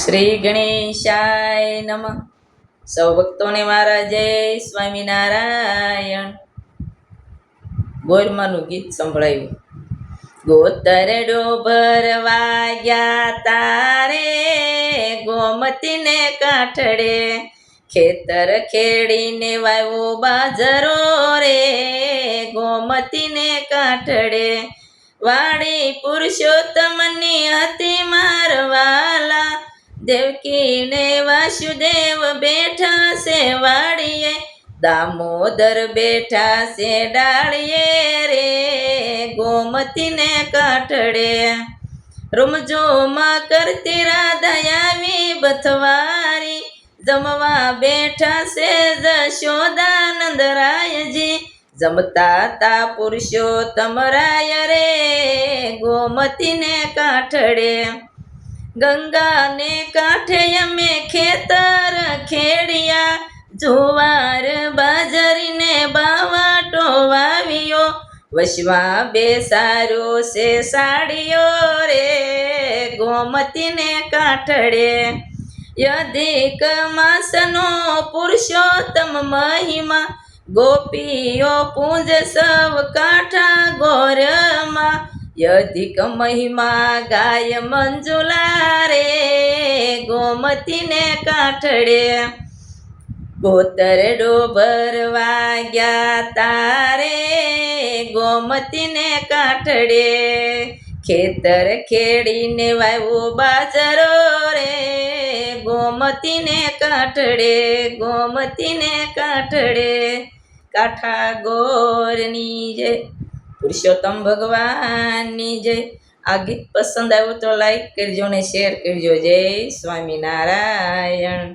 શ્રી ગણેશાય નમઃ. સૌ ભક્તોને મારા જય સ્વામિનારાયણ. ગોરમાનું ગીત સંભળાયું. ગોતરડો ભરવા ગયા તારે ગોમતીને કાંઠડે, ખેતર ખેડીને વાવ્યો બાજરો રે ગોમતીને કાંઠડે. વાડી પુરુષોત્તમની હતી મારવાલા, દેવકી ને વાસુદેવ બેઠા છે વાડીએ, દામોદર બેઠા છે ડાળીએ રે ગોમતીને કાંઠડે. રૂમઝૂમ કરતી રાધા આવી બથવારી, જમવા બેઠા છે જશોદાનંદ રાયજી, જમતા તા પુરુષોત્તમ રાય રે ગોમતીને કાંઠડે. ગંગાને કાંઠે અમે ખેતર ખેડિયા, જુવાર બાજરીને બાવાટો વાવ્યો, વશમાં બેસારો છે સાડીઓ રે ગોમતીને કાંઠડે. અધિક માસનો પુરુષોત્તમ મહિમા, ગોપીઓ પૂજ સૌ કાંઠા ગોરમાં, અધિક મહિમા ગાય મંજુલા રે ગોમતીને કાંઠડે. ગોતરડો ભરવા ગયા તારે ગોમતીને કાંઠડે, ખેતર ખેડીને વાવ્યો બાજરો રે ગોમતીને કાંઠડે ગોમતીને કાંઠડે. કાંઠા ગોરની જય, પુરુષોત્તમ ભગવાનની જય. આ ગીત પસંદ આવ્યું તો લાઈક કરજો ને શેર કરજો. જય સ્વામિનારાયણ.